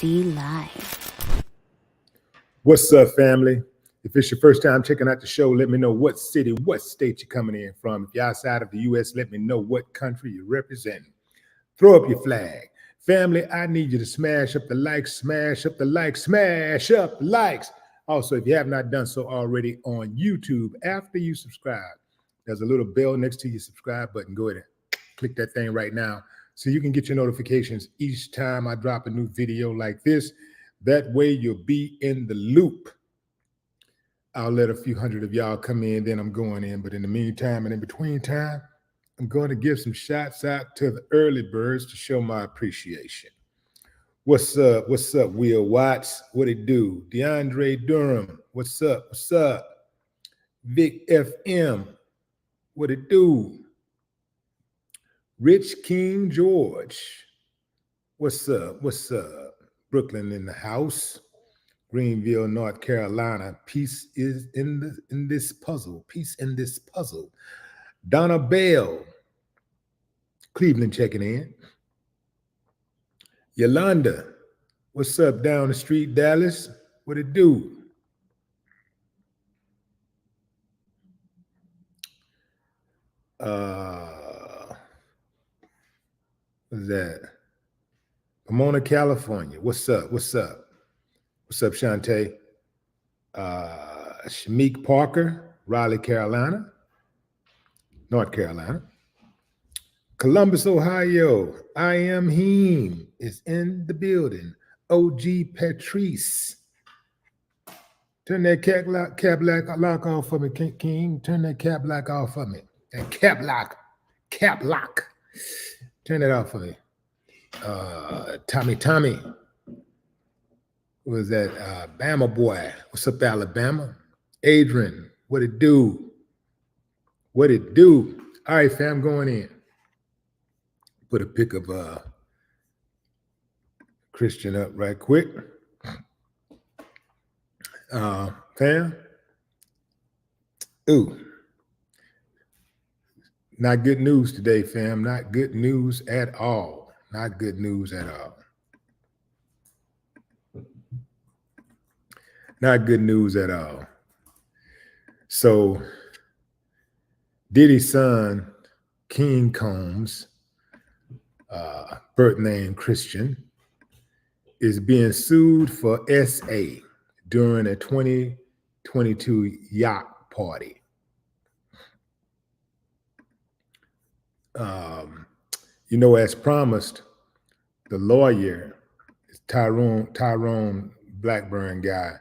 Live. What's up, family? If it's your first time checking out the show, let me know what city, what state you're coming in from. If you're outside of the U.S., let me know what country you're representing. Throw up your flag. Family, I need you to smash up the likes, smash up the likes, smash up the likes. Also, if you have not done so already on YouTube, after you subscribe, there's a little bell next to your subscribe button. Go ahead and click that thing right now so you can get your notifications each time I drop a new video like this. That way you'll be in the loop. I'll let a few hundred of y'all come in, then I'm going in. But in the meantime and in between time, I'm going to give some shots out to the early birds to show my appreciation. What's up? What's up, Will Watts? What it do? DeAndre Durham, what's up? What's up? Vic FM, what it do? Rich King George, what's up? What's up? Brooklyn in the house. Greenville, North Carolina. Peace is in this puzzle. Peace in this puzzle. Donna Bell, Cleveland checking in. Yolanda, what's up down the street, Dallas? What it do? What's that? Pomona, California. What's up? What's up? What's up, Shantae? Shamik Parker, Raleigh, Carolina, North Carolina. Columbus, Ohio. I am him is in the building. OG Patrice. Turn that cap lock off for me, King. Turn that cap lock off for me. That cap lock. Turn it off for me. Tommy. What was that? Bama boy. What's up, Alabama? Adrian, what it do? What it do? All right, fam, going in. Put a pic of Christian up right quick. Fam. Ooh. Not good news today, fam. Not good news at all. Not good news at all. Not good news at all. So, Diddy's son, King Combs, birth name Christian, is being sued for SA during a 2022 yacht party. As promised, the lawyer, Tyrone Blackburn guy,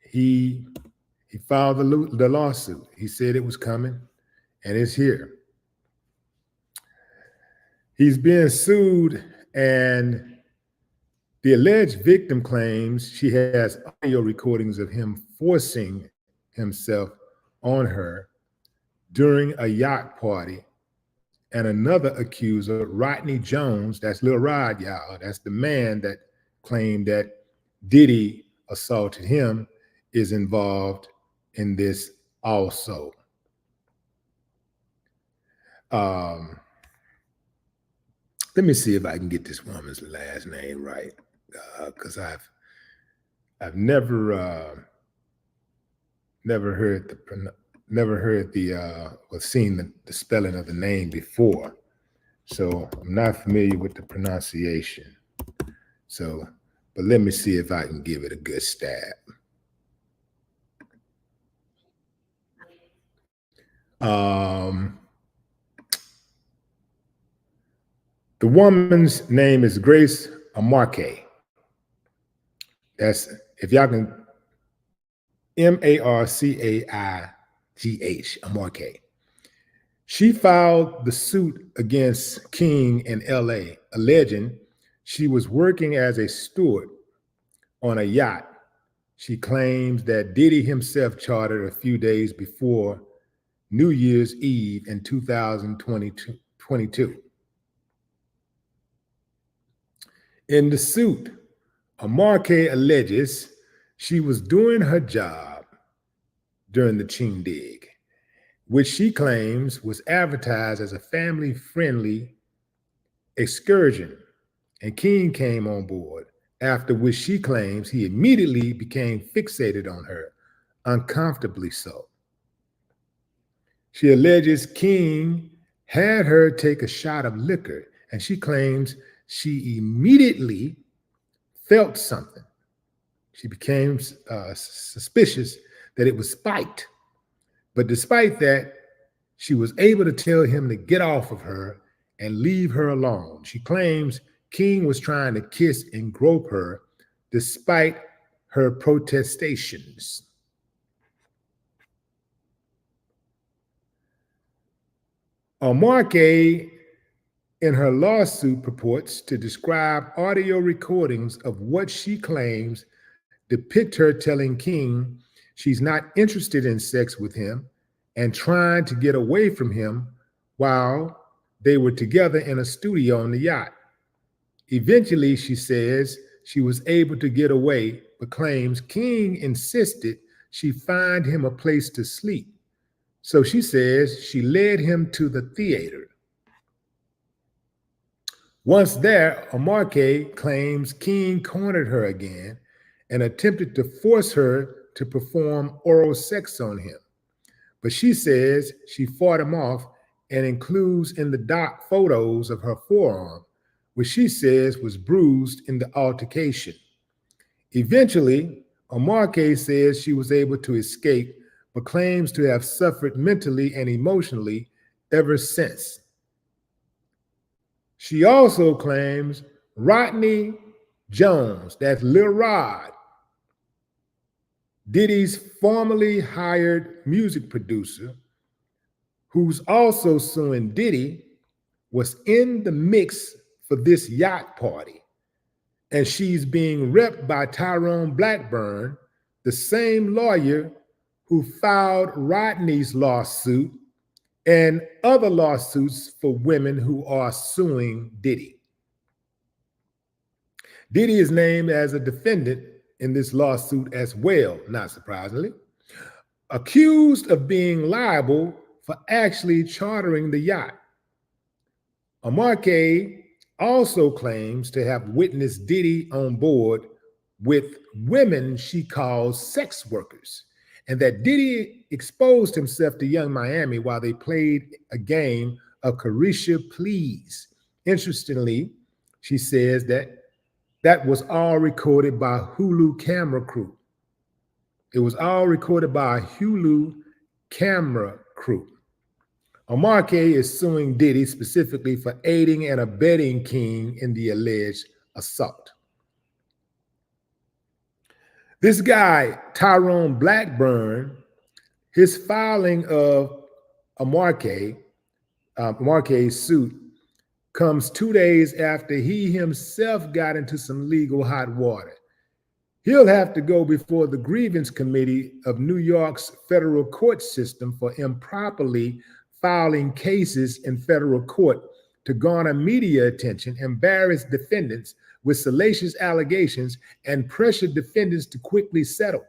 he filed the lawsuit. He said it was coming, and it's here. He's being sued, and the alleged victim claims she has audio recordings of him forcing himself on her during a yacht party. And another accuser, Rodney Jones, that's Lil Rod, y'all, that's the man that claimed that Diddy assaulted him, is involved in this also. Let me see if I can get this woman's last name right, because I've never heard or seen the spelling of the name before, so I'm not familiar with the pronunciation. So, but let me see if I can give it a good stab. The woman's name is Grace Amarque. That's, if y'all can, Marcaigh, Amarque. She filed the suit against King in LA, alleging she was working as a steward on a yacht she claims that Diddy himself chartered a few days before New Year's Eve in 2022. In the suit, Amarque alleges she was doing her job during the shindig, which she claims was advertised as a family-friendly excursion, and King came on board after which she claims he immediately became fixated on her, uncomfortably so. She alleges King had her take a shot of liquor, and she claims she immediately felt something. She became suspicious that it was spiked. But despite that, she was able to tell him to get off of her and leave her alone. She claims King was trying to kiss and grope her despite her protestations. Markay, in her lawsuit, purports to describe audio recordings of what she claims depict her telling King she's not interested in sex with him and trying to get away from him while they were together in a studio on the yacht. Eventually, she says she was able to get away, but claims King insisted she find him a place to sleep. So she says she led him to the theater. Once there, Markay claims King cornered her again and attempted to force her to perform oral sex on him. But she says she fought him off and includes in the doc photos of her forearm, which she says was bruised in the altercation. Eventually, Markay says she was able to escape, but claims to have suffered mentally and emotionally ever since. She also claims Rodney Jones, that's Lil Rod, Diddy's formerly hired music producer, who's also suing Diddy, was in the mix for this yacht party. And she's being repped by Tyrone Blackburn, the same lawyer who filed Rodney's lawsuit and other lawsuits for women who are suing Diddy. Diddy is named as a defendant in this lawsuit as well, not surprisingly, accused of being liable for actually chartering the yacht. Markay also claims to have witnessed Diddy on board with women she calls sex workers, and that Diddy exposed himself to Young Miami while they played a game of Carisha Please. Interestingly, she says that was all recorded by Hulu camera crew. It was all recorded by a Hulu camera crew. Markay is suing Diddy specifically for aiding and abetting King in the alleged assault. This guy, Tyrone Blackburn, his filing of Markay's suit comes 2 days after he himself got into some legal hot water. He'll have to go before the grievance committee of New York's federal court system for improperly filing cases in federal court to garner media attention, embarrass defendants with salacious allegations, and pressure defendants to quickly settle.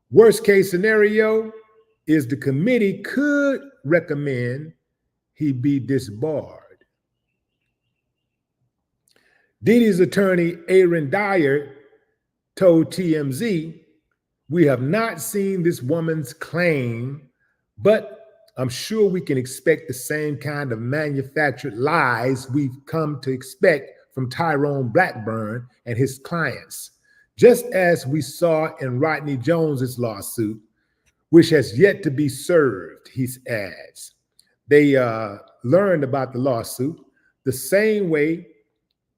Worst case scenario is the committee could recommend he be disbarred. Diddy's attorney, Aaron Dyer, told TMZ, "We have not seen this woman's claim, but I'm sure we can expect the same kind of manufactured lies we've come to expect from Tyrone Blackburn and his clients, just as we saw in Rodney Jones's lawsuit, which has yet to be served," he adds. They learned about the lawsuit the same way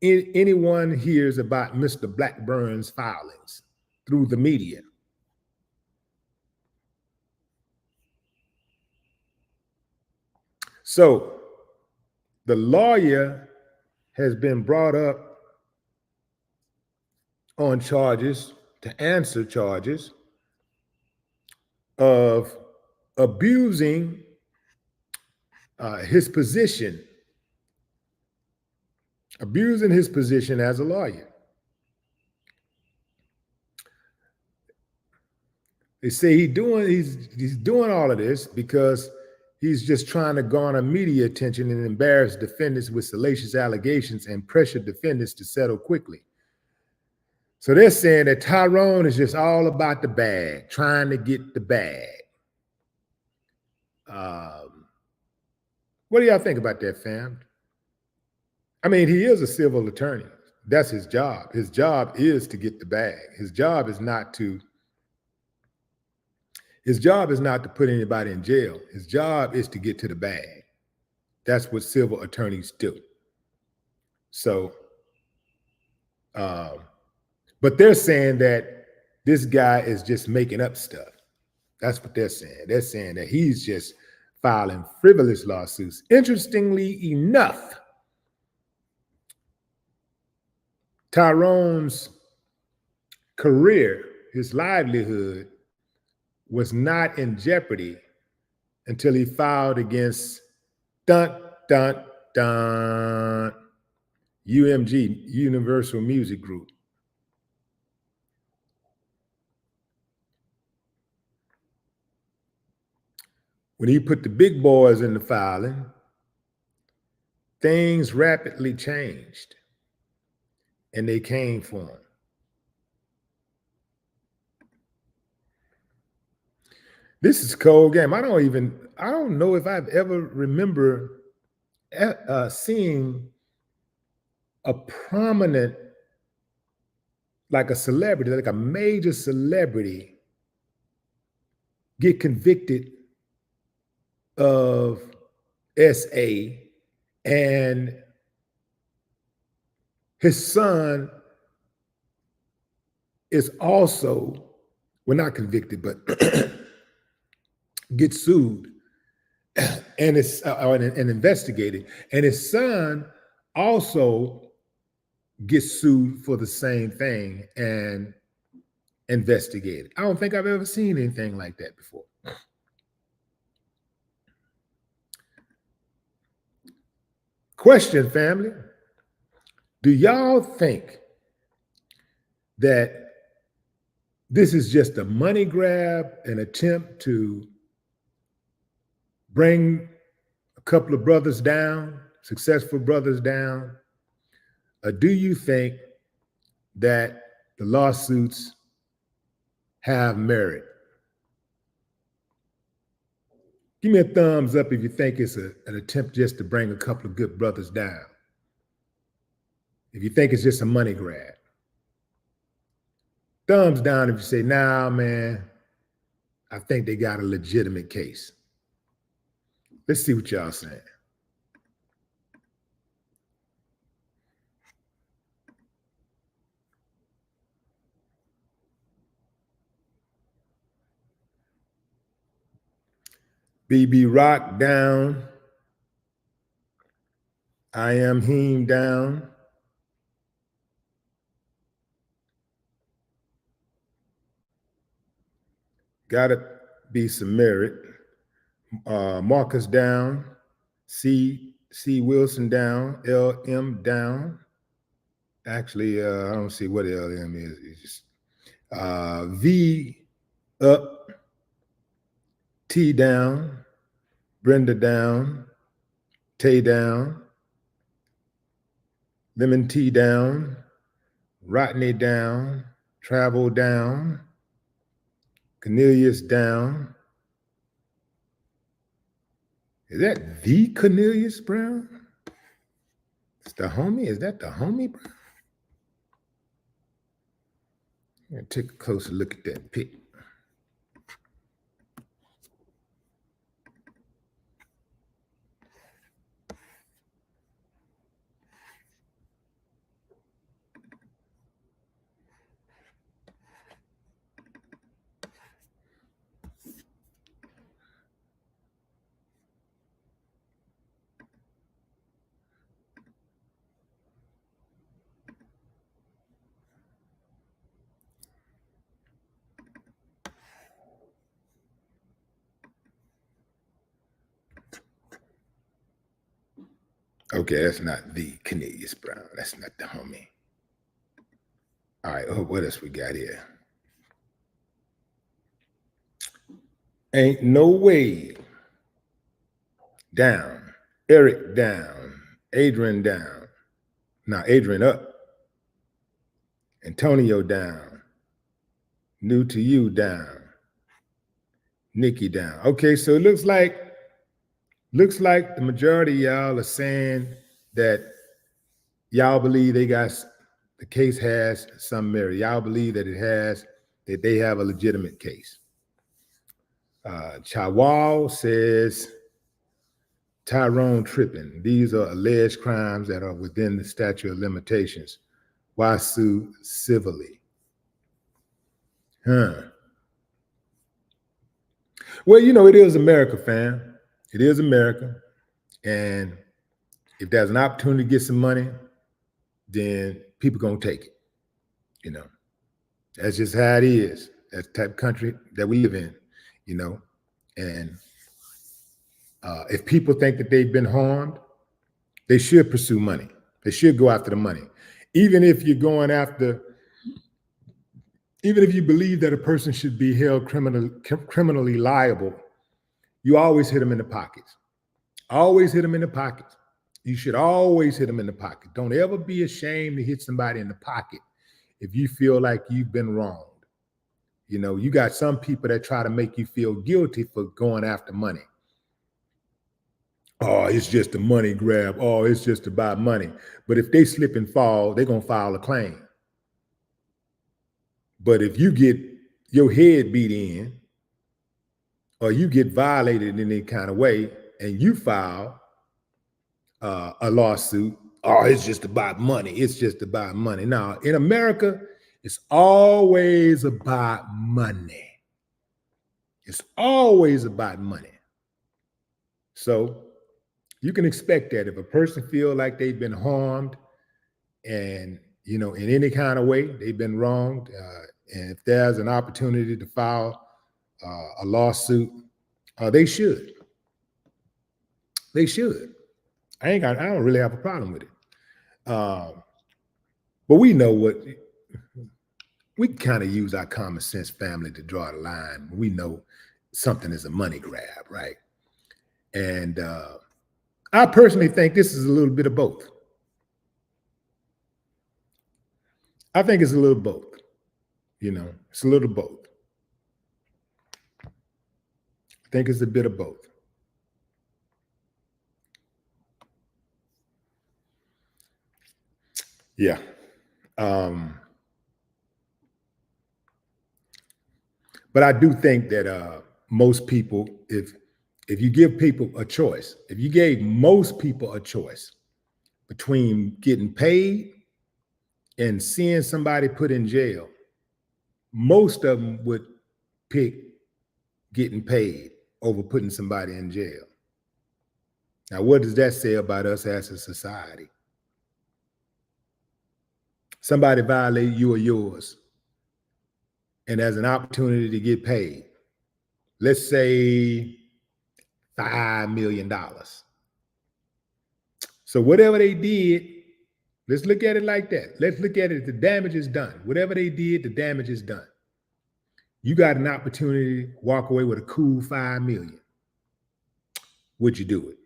anyone hears about Mr. Blackburn's filings, through the media. So the lawyer has been brought up on charges to answer charges of abusing his position as a lawyer. They say he's doing all of this because he's just trying to garner media attention and embarrass defendants with salacious allegations and pressure defendants to settle quickly. So they're saying that Tyrone is just all about the bag, trying to get the bag. What do y'all think about that, fam? I mean, he is a civil attorney. That's his job. His job is to get the bag. His job is not to put anybody in jail. His job is to get to the bag. That's what civil attorneys do. So, but they're saying that this guy is just making up stuff. That's what they're saying. They're saying that he's just filing frivolous lawsuits. Interestingly enough, Tyrone's career, his livelihood, was not in jeopardy until he filed against UMG, Universal Music Group. When he put the big boys in the filing, things rapidly changed, and they came for him. This is a cold game. I don't know if I've ever remember seeing a prominent, like a celebrity, like a major celebrity, get convicted of SA, and his son is also, well, not convicted, but gets sued and is and investigated, and his son also gets sued for the same thing and investigated. I don't think I've ever seen anything like that before. Question, family. Do y'all think that this is just a money grab, an attempt to bring a couple of brothers down, successful brothers down? Or do you think that the lawsuits have merit? Give me a thumbs up if you think it's an attempt just to bring a couple of good brothers down. If you think it's just a money grab. Thumbs down if you say, nah, man, I think they got a legitimate case. Let's see what y'all saying. BB Rock down. I am him down. Gotta be some merit. Marcus down. C Wilson down. LM down. Actually, I don't see what LM is. It's just V up. T down. Brenda down. Tay down. Lemon Tea down. Rodney down. Travel down. Cornelius down. Is that the Cornelius Brown? It's the homie? Is that the homie, Brown? I'm gonna take a closer look at that pic. Okay, that's not the Cornelius Brown. That's not the homie. All right, what else we got here? Ain't no way. Down. Eric down. Adrian down. Now Adrian up. Antonio down. New to you down. Nikki down. Okay, so it looks like the majority of y'all are saying that y'all believe the case has some merit. Y'all believe that they have a legitimate case. Chawal says Tyrone tripping. These are alleged crimes that are within the statute of limitations. Why sue civilly? Well, it is America, fam. It is America. And if there's an opportunity to get some money, then people gonna take it. That's just how it is. That's the type of country that we live in, and if people think that they've been harmed, they should pursue money. They should go after the money. Even if you believe that a person should be held criminally liable, you always hit them in the pockets. Always hit them in the pockets. You should always hit them in the pocket. Don't ever be ashamed to hit somebody in the pocket if you feel like you've been wronged. You got some people that try to make you feel guilty for going after money. Oh, it's just a money grab. Oh, it's just about money. But if they slip and fall, they're going to file a claim. But if you get your head beat in or you get violated in any kind of way and you file a lawsuit, oh, it's just about money. It's just about money. Now, in America, it's always about money. It's always about money. So you can expect that if a person feels like they've been harmed and, in any kind of way, they've been wronged, and if there's an opportunity to file a lawsuit, they should. They should. I don't really have a problem with it. But we know we kind of use our common sense family to draw the line. We know something is a money grab, right? And I personally think this is a little bit of both. I think it's a little both. It's a little both. I think it's a bit of both. Yeah. But I do think that most people, if you give people a choice, if you gave most people a choice between getting paid and seeing somebody put in jail, most of them would pick getting paid over putting somebody in jail. Now, what does that say about us as a society? Somebody violate you or yours, and there's an opportunity to get paid. Let's say $5 million. So whatever they did, let's look at it like that. Let's look at it, the damage is done. Whatever they did, the damage is done. You got an opportunity to walk away with a cool $5 million. Would you do it?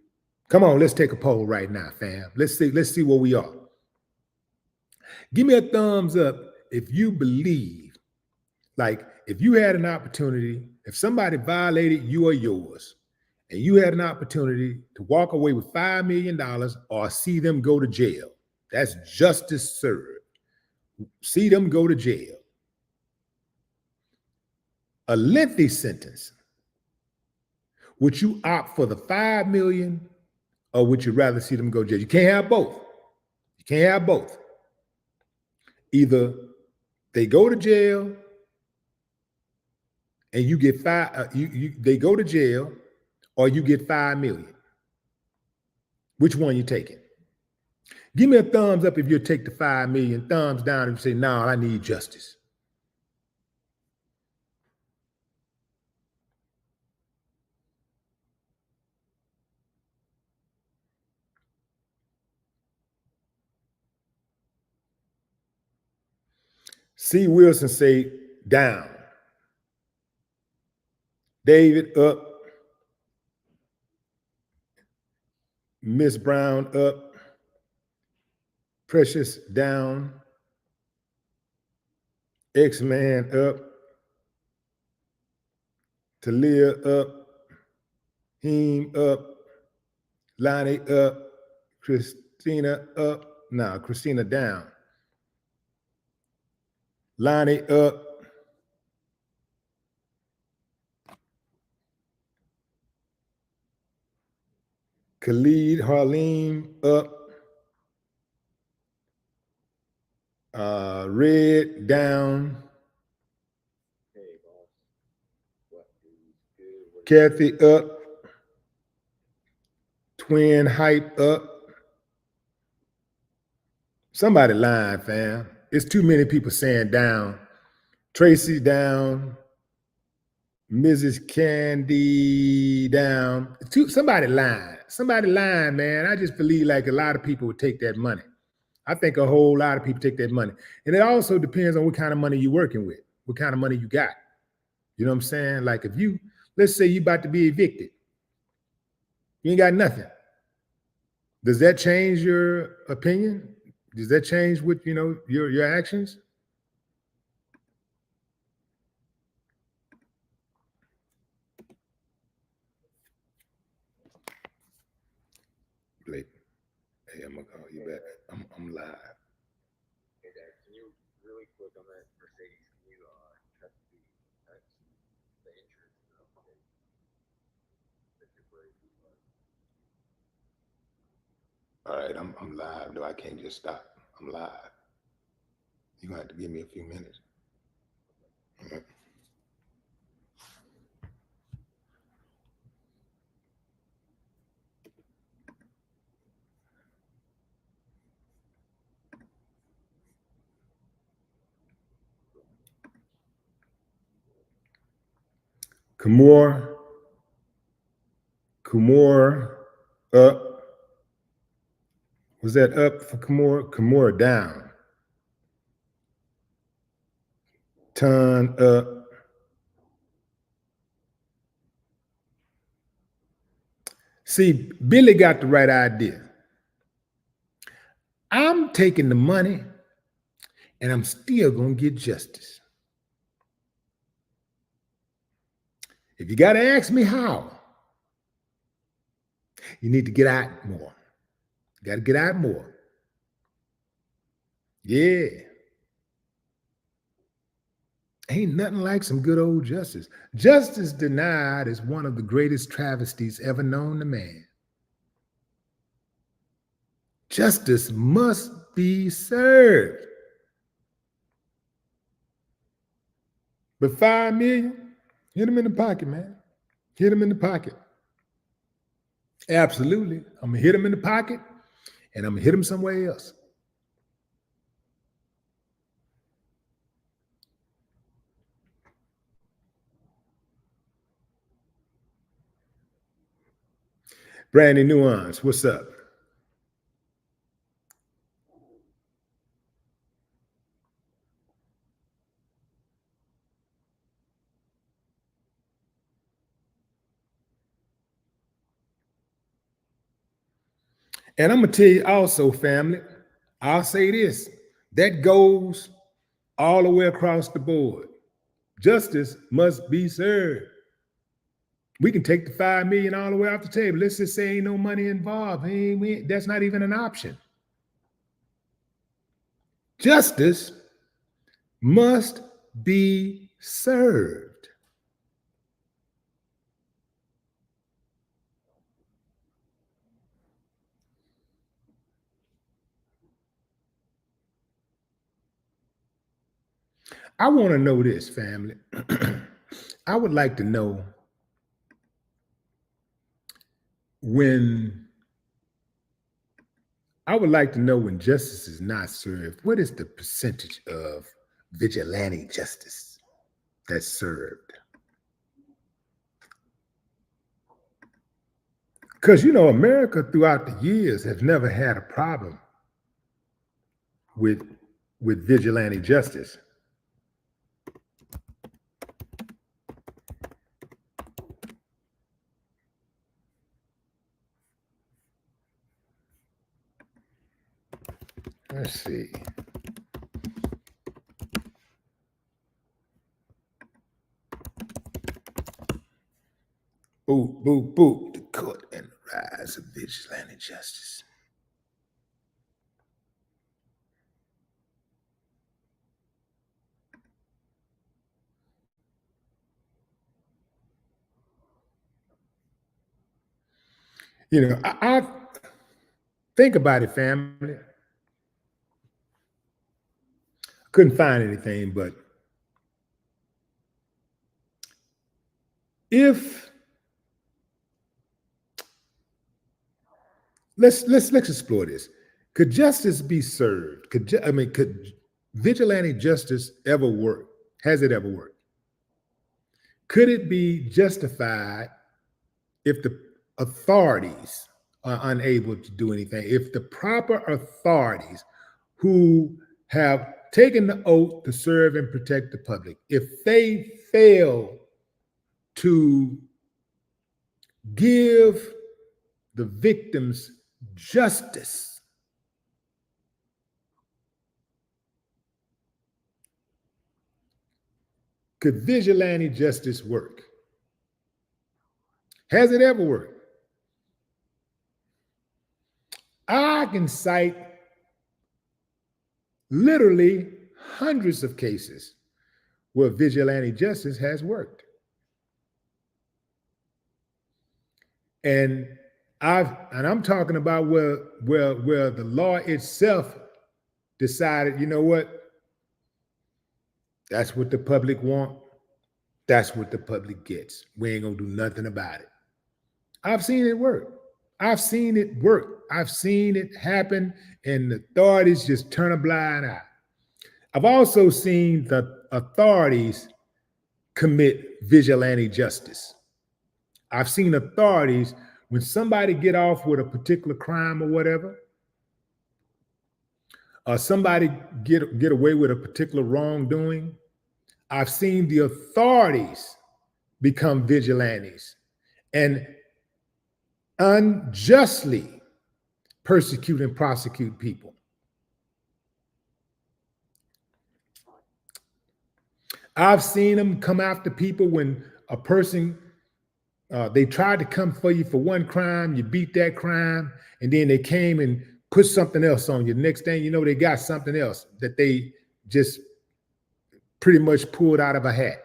Come on, let's take a poll right now, fam. Let's see where we are. Give me a thumbs up if you believe, like if you had an opportunity, if somebody violated you or yours, and you had an opportunity to walk away with $5 million or see them go to jail. That's justice served. See them go to jail. A lengthy sentence. Would you opt for the $5 million or would you rather see them go to jail? You can't have both. You can't have both. Either they go to jail and you get they go to jail or you get $5 million. Which one you taking? Give me a thumbs up if you take the $5 million. Thumbs down if you say, no, I need justice. C. Wilson say down. David up. Miss Brown up. Precious down. X-Man up. Talia up. Heem up. Lonnie up. Christina up. No, Christina down. Lonnie up. Khalid Harleem up. Red down. Hey, boss. What is good? Kathy up. Twin hype up. Somebody lying, fam. It's too many people saying down. Tracy down. Mrs. Candy down. Somebody lying. Somebody lying, man. I just believe like a lot of people would take that money. I think a whole lot of people take that money. And it also depends on what kind of money you're working with, what kind of money you got. You know what I'm saying? Like if you, let's say you about to be evicted. You ain't got nothing. Does that change your opinion? Does that change what, you know, your actions? Blake, hey, I'm gonna call you back. I'm live. Hey, Dad, can you really quick on that Mercedes? Can you check the insurance? All right, I'm live. No, I can't just stop. I'm live. You're gonna have to give me a few minutes. Okay. Kumor up. Was that up for Kumor? Kumor down. Ton up. See, Billy got the right idea. I'm taking the money and I'm still going to get justice. If you got to ask me how, you need to get out more. You got to get out more. Yeah. Ain't nothing like some good old justice. Justice denied is one of the greatest travesties ever known to man. Justice must be served. But $5 million, hit him in the pocket, man. Hit him in the pocket. Absolutely. I'm going to hit him in the pocket and I'm going to hit him somewhere else. Brandy Nuance, what's up? And I'm going to tell you also, family, I'll say this, that goes all the way across the board. Justice must be served. We can take the $5 million all the way off the table. Let's just say ain't no money involved. That's not even an option. Justice must be served. I want to know this, family. I would like to know when justice is not served, what is the percentage of vigilante justice that's served? Because, you know, America throughout the years has never had a problem with vigilante justice. Let's see. Boo, boo, boo. The court and the rise of vigilante justice. I think about it, family. I couldn't find anything, but if let's explore this. Could justice be served? Could vigilante justice ever work? Has it ever worked? Could it be justified if the authorities are unable to do anything? If the proper authorities who have taken the oath to serve and protect the public, if they fail to give the victims justice, could vigilante justice work? Has it ever worked? I can cite literally hundreds of cases where vigilante justice has worked. And I'm talking about where the law itself decided, you know what? That's what the public want. That's what the public gets. We ain't gonna do nothing about it. I've seen it work. I've seen it work. I've seen it happen, and the authorities just turn a blind eye. I've also seen the authorities commit vigilante justice. I've seen authorities, when somebody get off with a particular crime or whatever, or somebody get away with a particular wrongdoing, I've seen the authorities become vigilantes and unjustly persecute and prosecute people. I've seen them come after people when a person, they tried to come for you for one crime, you beat that crime, and then they came and put something else on you. Next thing you know, they got something else that they just pretty much pulled out of a hat.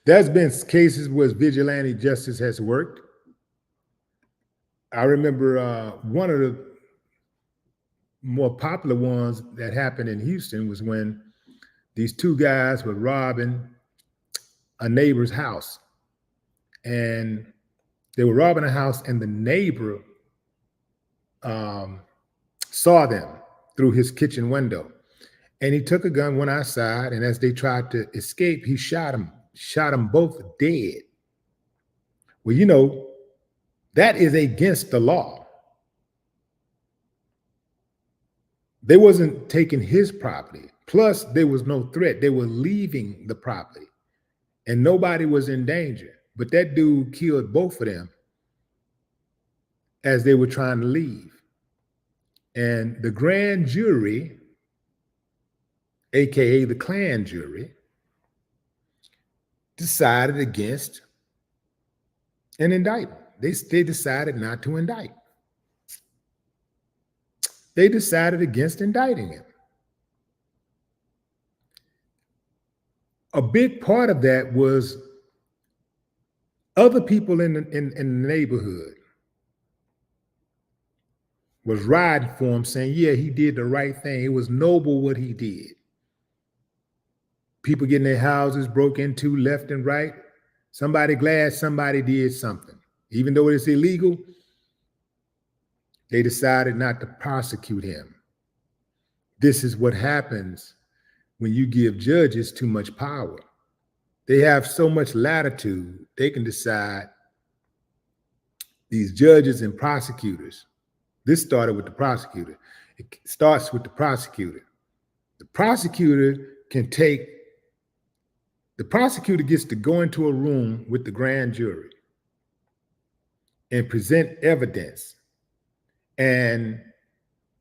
There's been cases where vigilante justice has worked. I remember one of the more popular ones that happened in Houston was when these two guys were robbing a neighbor's house. And they were robbing a house, and the neighbor saw them through his kitchen window. And he took a gun, went outside, and as they tried to escape, he shot them both dead. Well, you know, that is against the law. They wasn't taking his property. Plus, there was no threat. They were leaving the property, and nobody was in danger. But that dude killed both of them as they were trying to leave. And the grand jury, AKA the Klan jury, decided against an indictment. They decided not to indict. They decided against indicting him. A big part of that was other people in the neighborhood was riding for him, saying, yeah, he did the right thing. It was noble what he did. People getting their houses broke into left and right. Somebody glad somebody did something. Even though it's illegal, They decided not to prosecute him. This is what happens when you give judges too much power. They have so much latitude, they can decide, these judges and prosecutors. This started with the prosecutor. It starts with the prosecutor. The prosecutor gets to go into a room with the grand jury and present evidence, and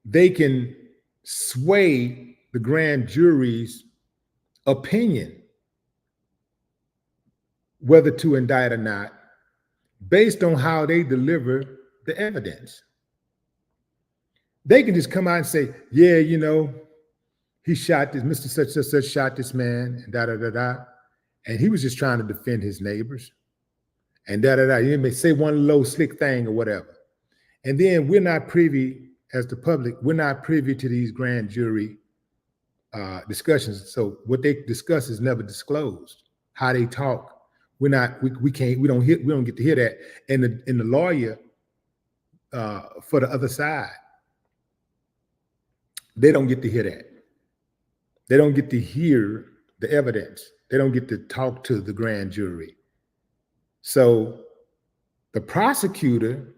they can sway the grand jury's opinion whether to indict or not based on how they deliver the evidence. They can just come out and say, yeah, you know, he shot this, Mr. Such and such shot this man, and da-da-da-da. And he was just trying to defend his neighbors. And da-da-da. You may say one low slick thing or whatever. And then we're not privy, as the public, we're not privy to these grand jury discussions. So what they discuss is never disclosed. How they talk, we don't get to hear that. And the lawyer for the other side, they don't get to hear that. They don't get to hear the evidence. They don't get to talk to the grand jury. So the prosecutor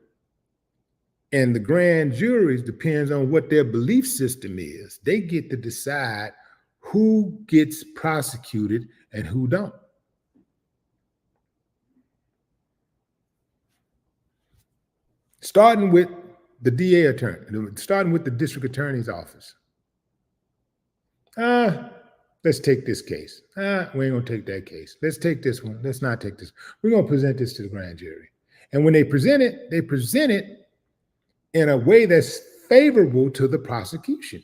and the grand juries, depends on what their belief system is. They get to decide who gets prosecuted and who don't. Starting with the DA attorney, starting with the district attorney's office. Let's take this case. We ain't gonna take that case. Let's take this one. Let's not take this. We're gonna present this to the grand jury. And when they present it in a way that's favorable to the prosecution.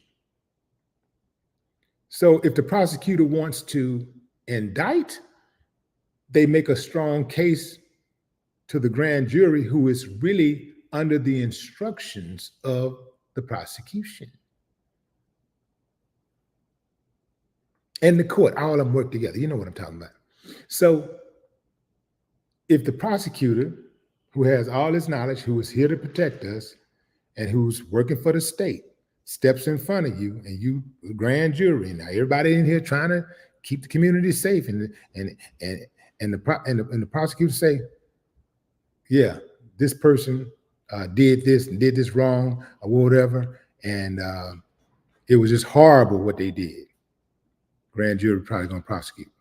So if the prosecutor wants to indict, they make a strong case to the grand jury, who is really under the instructions of the prosecution. And the court, all of them work together. You know what I'm talking about. So if the prosecutor, who has all this knowledge, who is here to protect us, and who's working for the state, steps in front of you, and you, the grand jury, now everybody in here trying to keep the community safe, and the prosecutor say, yeah, this person did this wrong or whatever, and it was just horrible what they did. Grand jury probably gonna prosecute.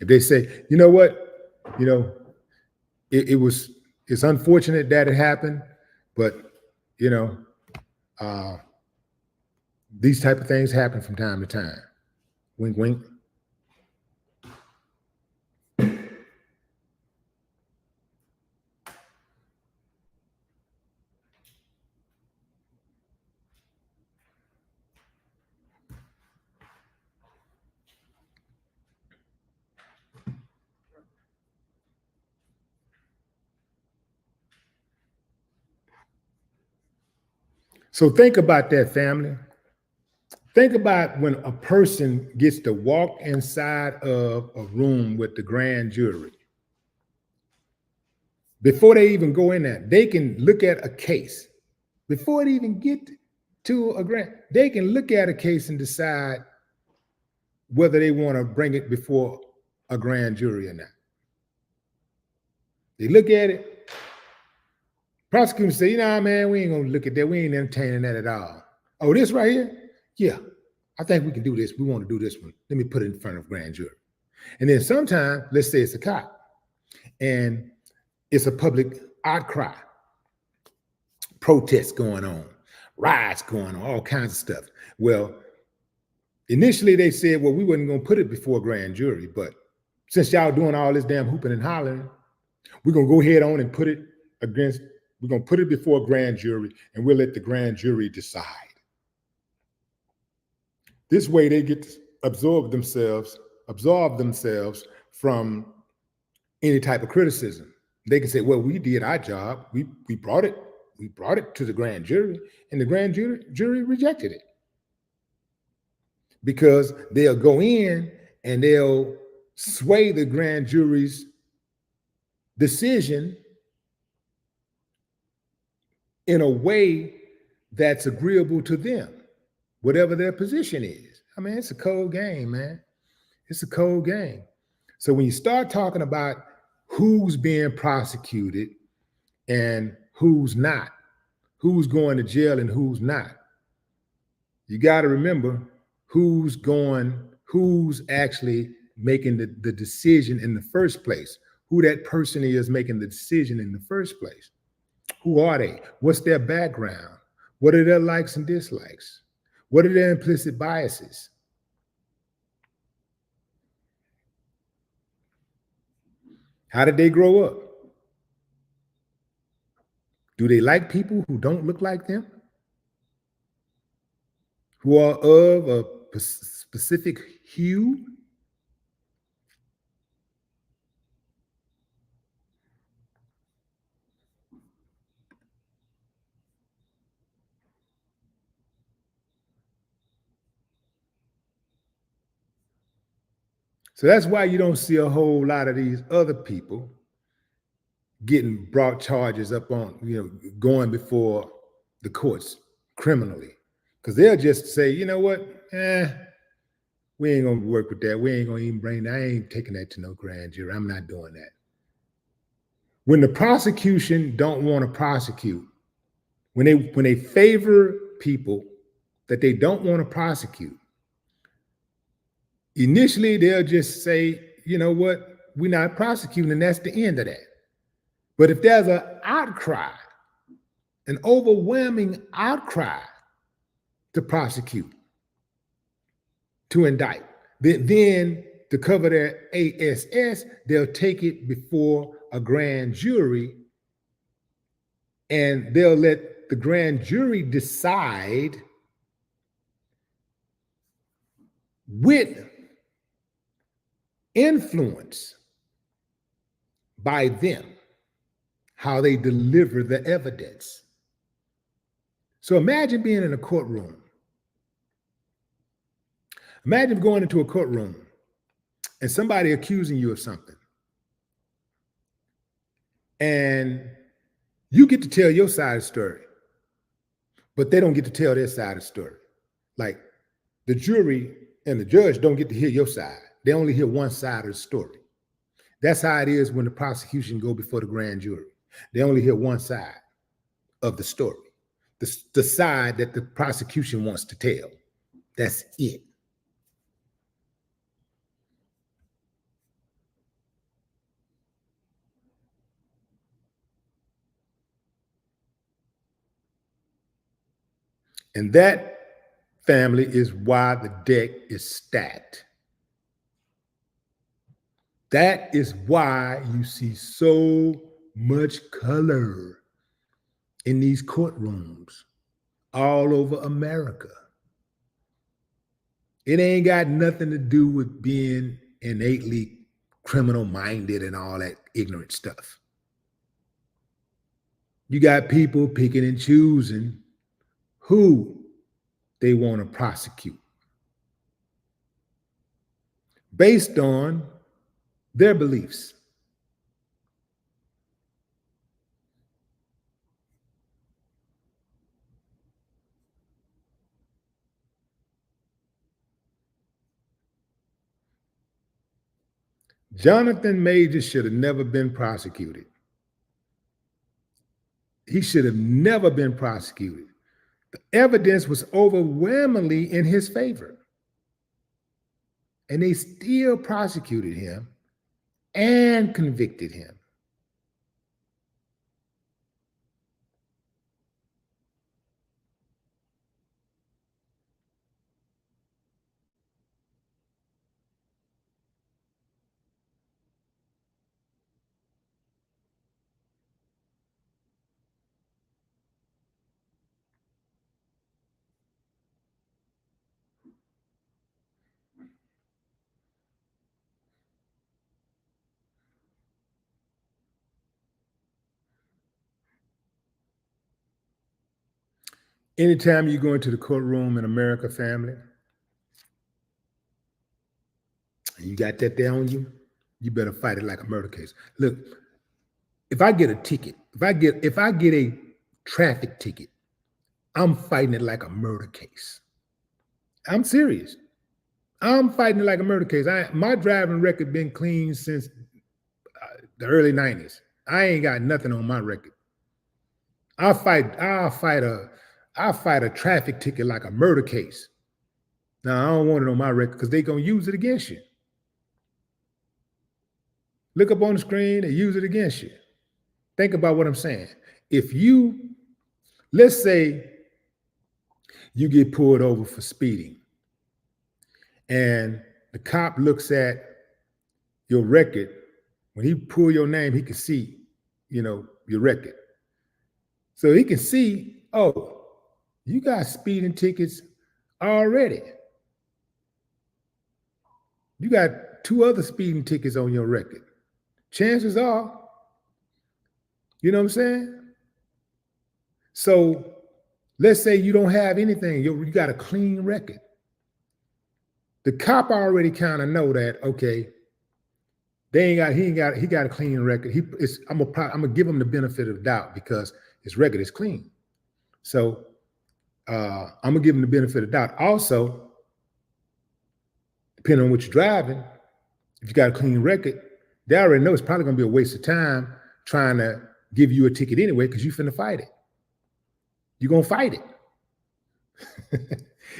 If they say, you know what, you know, it's unfortunate that it happened, but you know, these type of things happen from time to time. Wink, wink. So think about that, family. Think about when a person gets to walk inside of a room with the grand jury. Before they even go in there, they can look at a case. Before they even get to a grand, they can look at a case and decide whether they want to bring it before a grand jury or not. They look at it. Prosecutors say, you know, man, we ain't gonna look at that. We ain't entertaining that at all. Oh, this right here? Yeah, I think we can do this. We want to do this one. Let me put it in front of grand jury. And then sometime, let's say it's a cop, and it's a public outcry, protests going on, riots going on, all kinds of stuff. Well, initially they said, well, we wasn't gonna put it before a grand jury, but since y'all doing all this damn hooping and hollering, we're gonna go ahead on and put it against. We're going to put it before a grand jury, and we'll let the grand jury decide. This way they get to absolve themselves from any type of criticism. They can say, well, we did our job. We brought it to the grand jury, and the grand jury rejected it. Because they'll go in and they'll sway the grand jury's decision in a way that's agreeable to them, whatever their position is. I mean, it's a cold game, man. It's a cold game. So when you start talking about who's being prosecuted and who's not, who's going to jail and who's not, you got to remember who's actually making the decision in the first place, who that person is making the decision in the first place. Who are they? What's their background? What are their likes and dislikes? What are their implicit biases? How did they grow up? Do they like people who don't look like them? Who are of a specific hue? So that's why you don't see a whole lot of these other people getting brought charges up on, going before the courts criminally. Because they'll just say, you know what? We ain't gonna work with that. We ain't gonna even bring that. I ain't taking that to no grand jury. I'm not doing that. When the prosecution don't want to prosecute, when they favor people that they don't want to prosecute, initially they'll just say, you know what? We're not prosecuting, and that's the end of that. But if there's an outcry, an overwhelming outcry to prosecute, to indict, then to cover their ASS, they'll take it before a grand jury, and they'll let the grand jury decide with influence by them how they deliver the evidence. So imagine being in a courtroom. Imagine going into a courtroom and somebody accusing you of something. And you get to tell your side of the story, but they don't get to tell their side of the story. Like the jury and the judge don't get to hear your side. They only hear one side of the story. That's how it is when the prosecution go before the grand jury. They only hear one side of the story, the side that the prosecution wants to tell. That's it. And that, family, is why the deck is stacked. That is why you see so much color in these courtrooms all over America. It ain't got nothing to do with being innately criminal-minded and all that ignorant stuff. You got people picking and choosing who they want to prosecute based on their beliefs. Jonathan Major should have never been prosecuted. He should have never been prosecuted. The evidence was overwhelmingly in his favor. And they still prosecuted him and convicted him. Anytime you go into the courtroom in America, family, and you got that there on you, you better fight it like a murder case. Look, if I get a ticket, if I get a traffic ticket, I'm fighting it like a murder case. I'm serious. I'm fighting it like a murder case. My driving record been clean since the early 90s. I ain't got nothing on my record. I'll fight a traffic ticket like a murder case. Now, I don't want it on my record because they're going to use it against you. Look up on the screen and use it against you. Think about what I'm saying. Let's say you get pulled over for speeding and the cop looks at your record. When he pull your name, he can see, your record. So he can see, oh, you got speeding tickets already. You got 2 other speeding tickets on your record. Chances are, you know what I'm saying? So let's say you don't have anything. You got a clean record. The cop already kind of know that, okay, he got a clean record. I'm gonna give him the benefit of the doubt because his record is clean. So I'm gonna give him the benefit of the doubt. Also, depending on what you're driving, if you got a clean record, they already know it's probably gonna be a waste of time trying to give you a ticket anyway because you finna fight it. You're gonna fight it.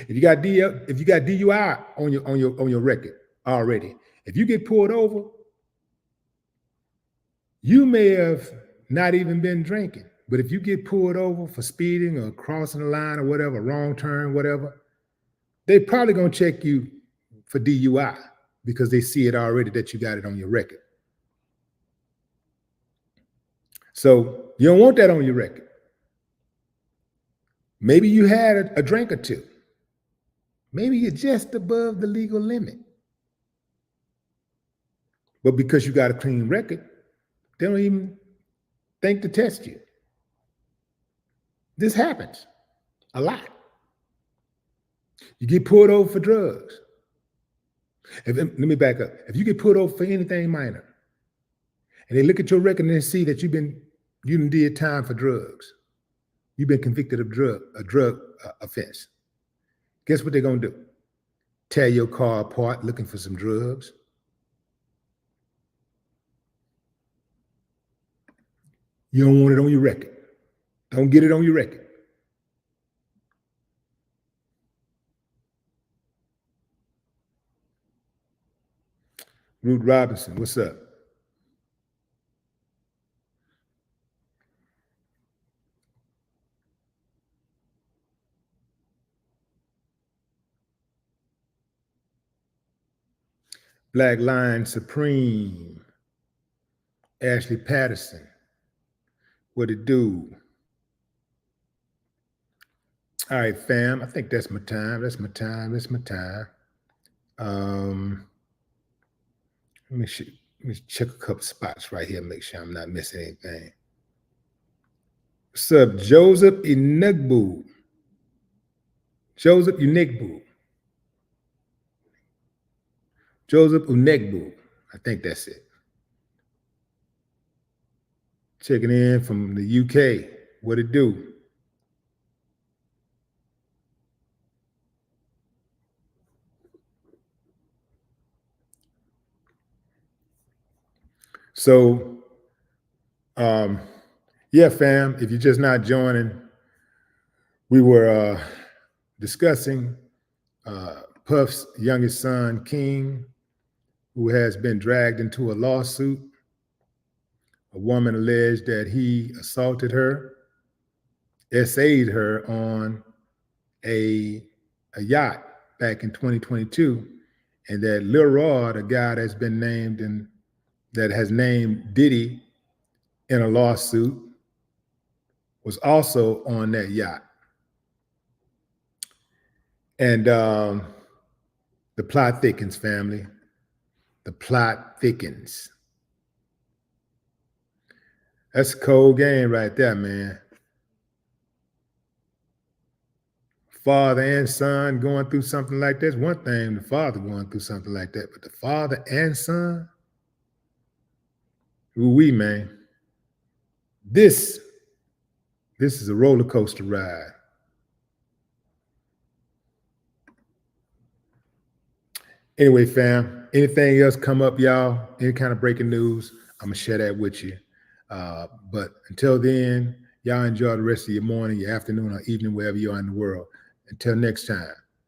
If you got DUI on your record already, if you get pulled over, you may have not even been drinking, but if you get pulled over for speeding or crossing the line or whatever, wrong turn, whatever, they're probably gonna check you for DUI because they see it already that you got it on your record. So you don't want that on your record. Maybe you had a drink or two. Maybe you're just above the legal limit. But because you got a clean record, they don't even think to test you. This happens a lot. You get pulled over for drugs. Let me back up. If you get pulled over for anything minor, and they look at your record and they see that you done did time for drugs, you've been convicted of a drug offense. Guess what they're gonna do? Tear your car apart looking for some drugs. You don't want it on your record. Don't get it on your record. Ruth Robinson, what's up? Black Lion Supreme. Ashley Patterson. What it do? All right, fam. I think that's my time. Let me check a couple spots right here, make sure I'm not missing anything. What's up, Joseph Inegbu? Joseph Unegbu. I think that's it. Checking in from the UK. What it do? So, yeah, fam, if you're just not joining, we were discussing Puff's youngest son, King, who has been dragged into a lawsuit. A woman alleged that he assaulted her, essayed her on a yacht back in 2022, and that Lil Rod, a guy that's been named that has named Diddy in a lawsuit, was also on that yacht. And the plot thickens, family. The plot thickens. That's a cold game right there, man. Father and son going through something like this. One thing, the father going through something like that, but the father and son, ooh-wee, man. This is a roller coaster ride. Anyway, fam, anything else come up, y'all, any kind of breaking news, I'm going to share that with you. But until then, y'all enjoy the rest of your morning, your afternoon, or evening, wherever you are in the world. Until next time.